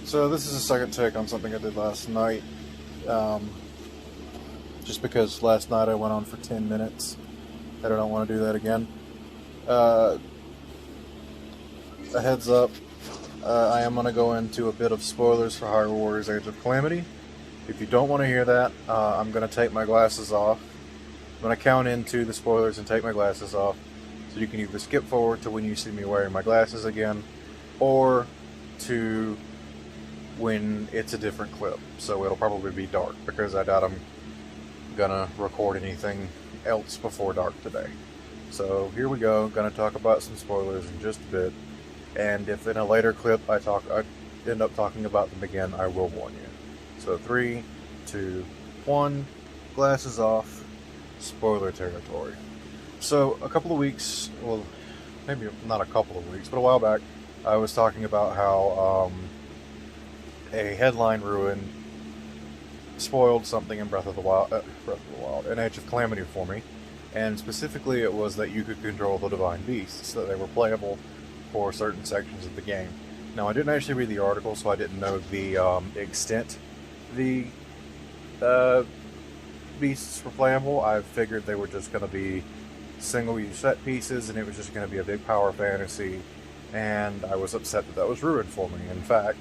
So this is a second take on something I did last night. Um, just because last night I went on for 10 minutes. I don't want to do that again. Uh, a heads up, I am going to go into a bit of spoilers for Hyrule Warriors Age of Calamity. If you don't want to hear that, I'm going to take my glasses off. I'm going to count into the spoilers and take my glasses off. So you can either skip forward to when you see me wearing my glasses again, or to when it's a different clip. So it'll probably be dark because I doubt I'm gonna record anything else before dark today. So here we go. Gonna talk about some spoilers in just a bit. And if in a later clip I end up talking about them again, I will warn you. So 3, 2, 1, glasses off, spoiler territory. So a couple of weeks, well, maybe not a couple of weeks, but a while back, I was talking about how a headline ruin spoiled something in in Age of Calamity for me, and specifically it was that you could control the divine beasts, that they were playable for certain sections of the game. Now I didn't actually read the article, so I didn't know the extent the beasts were playable. I figured they were just going to be single-use set pieces, and it was just going to be a big power fantasy, and I was upset that that was ruined for me. In fact,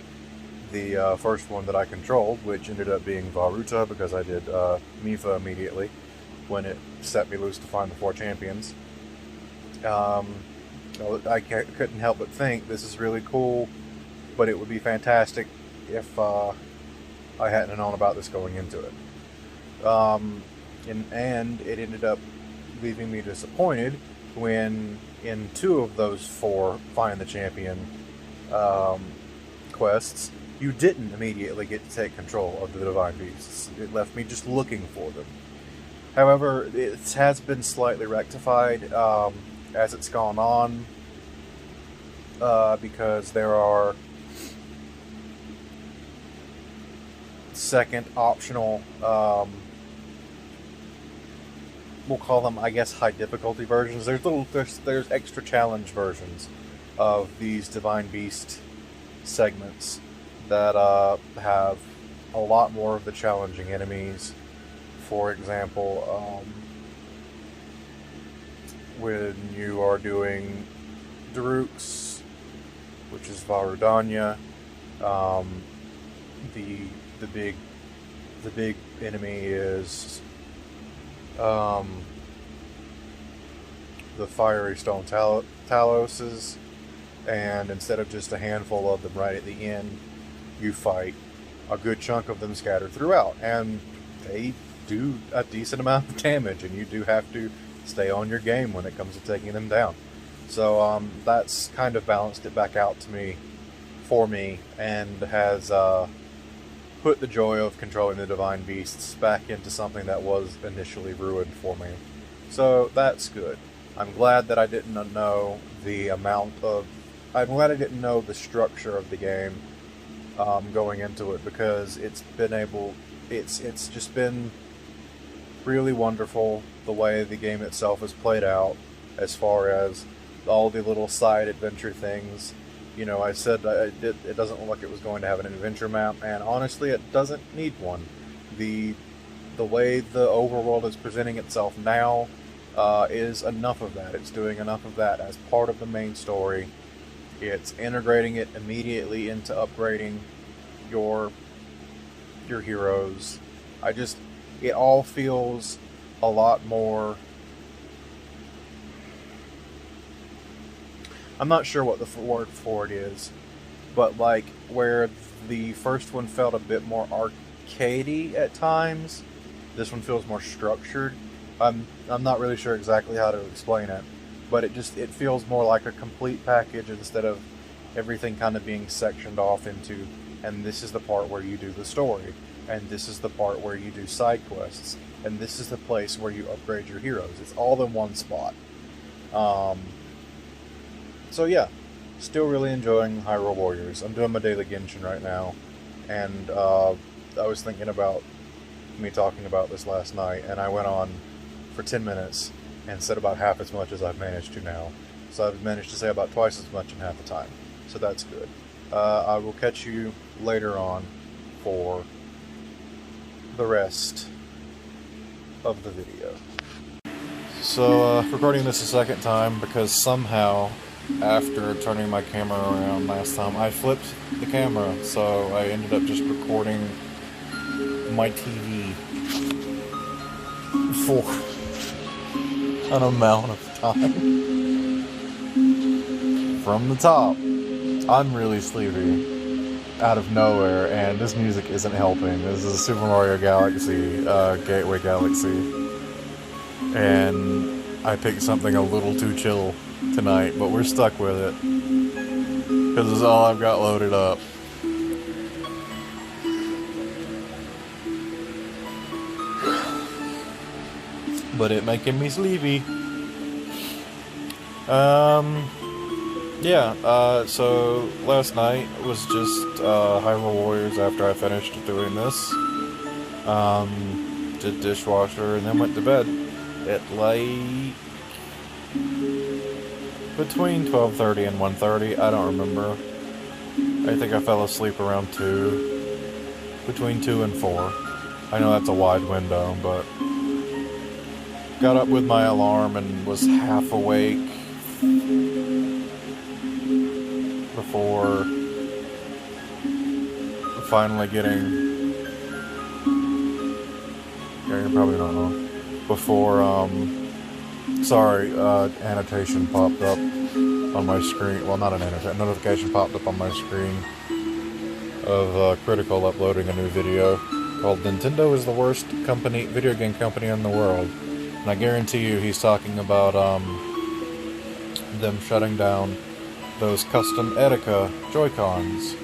the first one that I controlled, which ended up being Varuta, because I did Mifa immediately when it set me loose to find the 4 champions. Couldn't help but think this is really cool, but it would be fantastic if I hadn't known about this going into it. And it ended up leaving me disappointed when in 2 of those 4 Find the Champion quests, you didn't immediately get to take control of the Divine Beasts. It left me just looking for them. However, it has been slightly rectified as it's gone on, because there are second optional, we'll call them, I guess, high difficulty versions. There's extra challenge versions of these Divine Beast segments that have a lot more of the challenging enemies. For example, when you are doing Daruks, which is Varudanya, the big enemy is the fiery stone Taloses, and instead of just a handful of them right at the end, you fight a good chunk of them scattered throughout, and they do a decent amount of damage, and you do have to stay on your game when it comes to taking them down. So that's kind of balanced it back out for me, and has put the joy of controlling the Divine Beasts back into something that was initially ruined for me. So that's good. I'm glad that I didn't know I'm glad I didn't know the structure of the game going into it, because it's just been really wonderful the way the game itself is played out, as far as all the little side adventure things. You know, I said it doesn't look like it was going to have an adventure map, and honestly, it doesn't need one. The way the overworld is presenting itself now is enough of that. It's doing enough of that as part of the main story. It's integrating it immediately into upgrading your heroes. It all feels a lot more. I'm not sure what the word for it is, but like where the first one felt a bit more arcadey at times, this one feels more structured. I'm not really sure exactly how to explain it, but it feels more like a complete package instead of everything kind of being sectioned off into, and this is the part where you do the story, and this is the part where you do side quests, and this is the place where you upgrade your heroes. It's all in one spot. So yeah, still really enjoying Hyrule Warriors. I'm doing my daily Genshin right now, and I was thinking about me talking about this last night, and I went on for 10 minutes and said about half as much as I've managed to now. So I've managed to say about twice as much in half the time. So that's good. I will catch you later on for the rest of the video. So, recording this a second time because somehow, after turning my camera around last time, I flipped the camera, so I ended up just recording my TV for an amount of time. From the top. I'm really sleepy out of nowhere, and this music isn't helping. This is Super Mario Galaxy, Gateway Galaxy. And I picked something a little too chill tonight, but we're stuck with it. Because it's all I've got loaded up. But it making me sleepy. So last night was just Hyrule Warriors after I finished doing this. Did dishwasher and then went to bed at like between 12:30 and 1:30. I don't remember. I think I fell asleep around 2. Between 2 and 4. I know that's a wide window, but got up with my alarm and was half awake before finally getting... Yeah, you probably don't know. Before, annotation popped up on my screen. Well, not an annotation, notification popped up on my screen of Critical uploading a new video called Nintendo is the worst video game company in the world. And I guarantee you he's talking about them shutting down those custom Etika Joy-Cons,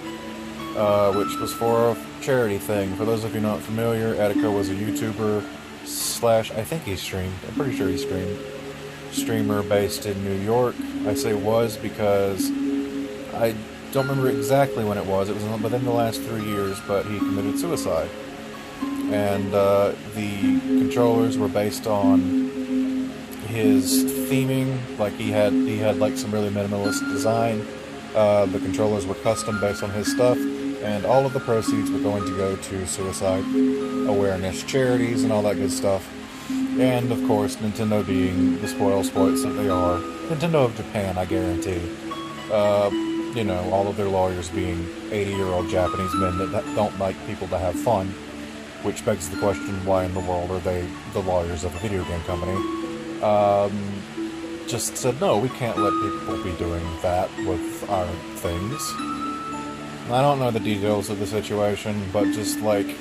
which was for a charity thing. For those of you not familiar, Etika was a YouTuber / I think he streamed. I'm pretty sure he streamed. Streamer based in New York. I say was because I don't remember exactly when it was. It was within the last 3 years, but he committed suicide. And the controllers were based on his theming. Like he had like some really minimalist design. The controllers were custom based on his stuff, and all of the proceeds were going to go to suicide awareness charities and all that good stuff. And of course, Nintendo being the spoiled sports that they are, Nintendo of Japan, I guarantee. You know, all of their lawyers being 80-year-old Japanese men that don't like people to have fun, which begs the question, why in the world are they the lawyers of a video game company? Just said, no, we can't let people be doing that with our things. I don't know the details of the situation, but just like,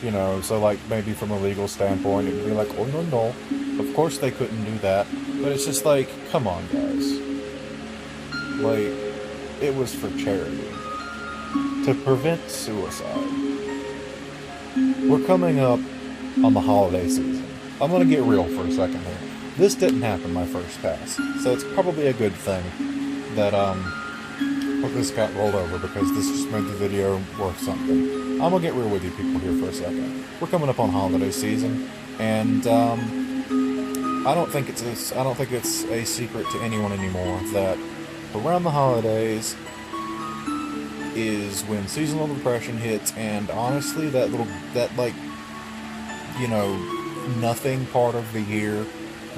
you know, so like maybe from a legal standpoint, it would be like, oh no, of course they couldn't do that. But it's just like, come on guys. Like, it was for charity. To prevent suicide. We're coming up on the holiday season. I'm gonna get real for a second here. This didn't happen my first pass, so it's probably a good thing that, this got rolled over, because this just made the video worth something. I'm gonna get real with you people here for a second. We're coming up on holiday season, and I don't think it's a secret to anyone anymore that around the holidays is when seasonal depression hits, and honestly, that nothing part of the year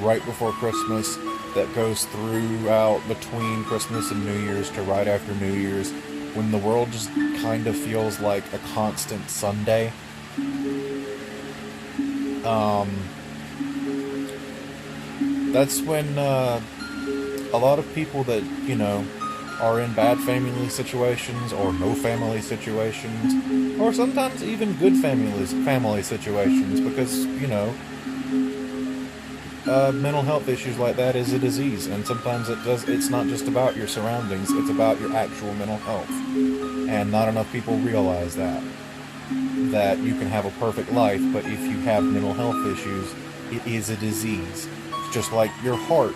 right before Christmas that goes throughout between Christmas and New Year's to right after New Year's, when the world just kind of feels like a constant Sunday. That's when a lot of people that, you know, are in bad family situations or no family situations, or sometimes even good family situations, because, you know, mental health issues like that is a disease, and sometimes it's not just about your surroundings, it's about your actual mental health. And not enough people realize that you can have a perfect life, but if you have mental health issues, it is a disease. It's just like your heart.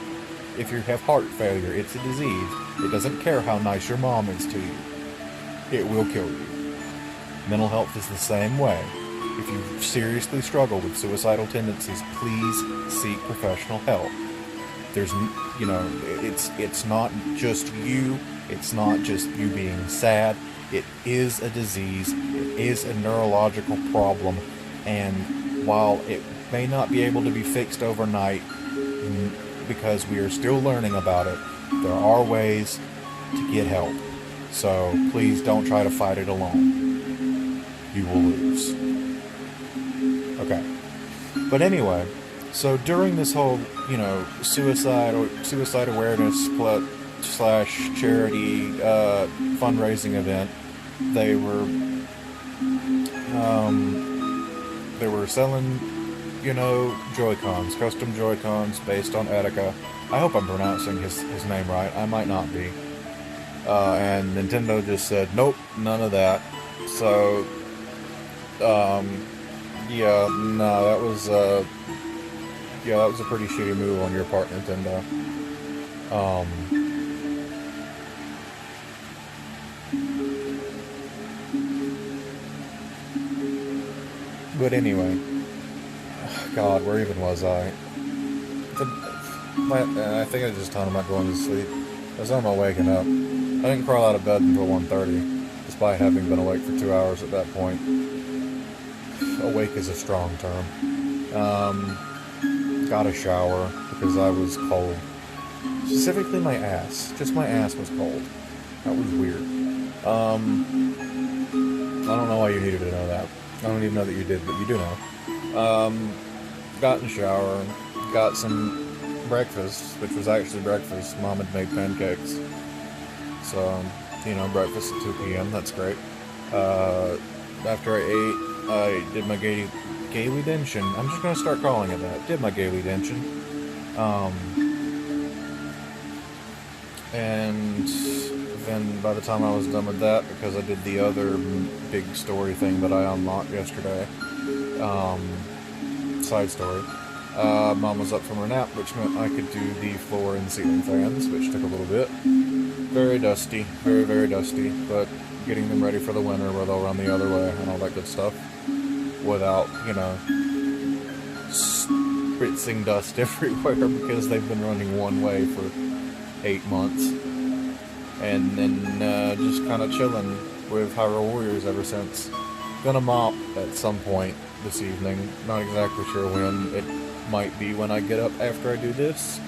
If you have heart failure, it's a disease. It doesn't care how nice your mom is to you. It will kill you. Mental health is the same way. If you seriously struggle with suicidal tendencies, please seek professional help. There's, you know, it's not just you. It's not just you being sad. It is a disease. It is a neurological problem. And while it may not be able to be fixed overnight, because we are still learning about it, there are ways to get help. So please don't try to fight it alone. You will lose. Okay. But anyway, so during this whole, suicide awareness slash charity fundraising event, they were selling, Joy-Cons, custom Joy-Cons based on Etika. I hope I'm pronouncing his name right. I might not be. And Nintendo just said, nope, none of that. So, that was a pretty shitty move on your part, Nintendo. But anyway, God, where even was I? I think I just told him about going to sleep. I was on my waking up. I didn't crawl out of bed until 1:30, despite having been awake for 2 hours at that point. Awake is a strong term. Got a shower because I was cold. Specifically my ass. Just my ass was cold. That was weird. I don't know why you needed to know that. I don't even know that you did, but you do know. Got in the shower, got some breakfast, which was actually breakfast. Mom had made pancakes. So, breakfast at 2 p.m. That's great. After I ate, I did my Gaily Denshin. I'm just going to start calling it that. Did my Gaily Denshin. And then by the time I was done with that, because I did the other big story thing that I unlocked yesterday, side story, Mom was up from her nap, which meant I could do the floor and ceiling fans, which took a little bit. Very dusty, very, very dusty, but getting them ready for the winter where they'll run the other way and all that good stuff without, spritzing dust everywhere because they've been running one way for 8 months. And then just kind of chilling with Hyrule Warriors ever since. Gonna mop at some point this evening. Not exactly sure when. It might be when I get up after I do this.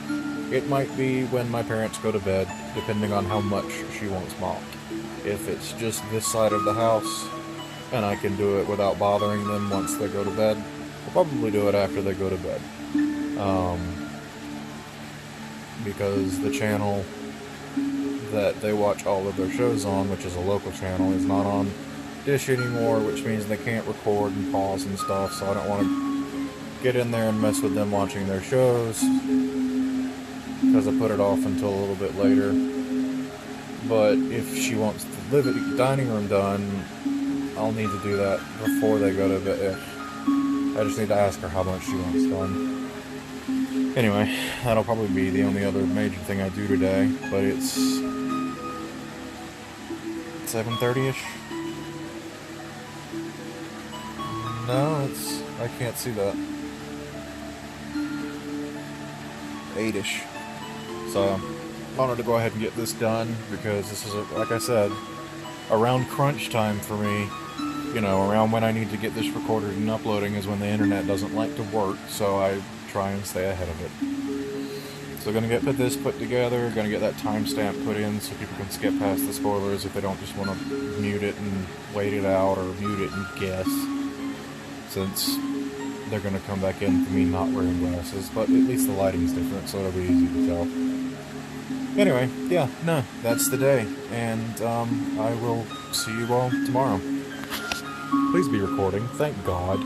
It might be when my parents go to bed, depending on how much she wants mopped. If it's just this side of the house, and I can do it without bothering them once they go to bed, I'll probably do it after they go to bed. Because the channel that they watch all of their shows on, which is a local channel, is not on Dish anymore, which means they can't record and pause and stuff, so I don't want to get in there and mess with them watching their shows, because I put it off until a little bit later. But if she wants the dining room done, I'll need to do that before they go to bed. I just need to ask her how much she wants done. Anyway, that'll probably be the only other major thing I do today, but it's 7:30ish. No, I can't see that. 8ish. So, I wanted to go ahead and get this done, because this is, like I said, around crunch time for me. Around when I need to get this recorded and uploading is when the internet doesn't like to work, so I try and stay ahead of it. So gonna get this put together, gonna get that timestamp put in so people can skip past the spoilers if they don't just want to mute it and wait it out, or mute it and guess, since they're gonna come back in for me not wearing glasses, but at least the lighting's different, so it'll be easy to tell. Anyway, that's the day, and I will see you all tomorrow. Please be recording, thank God.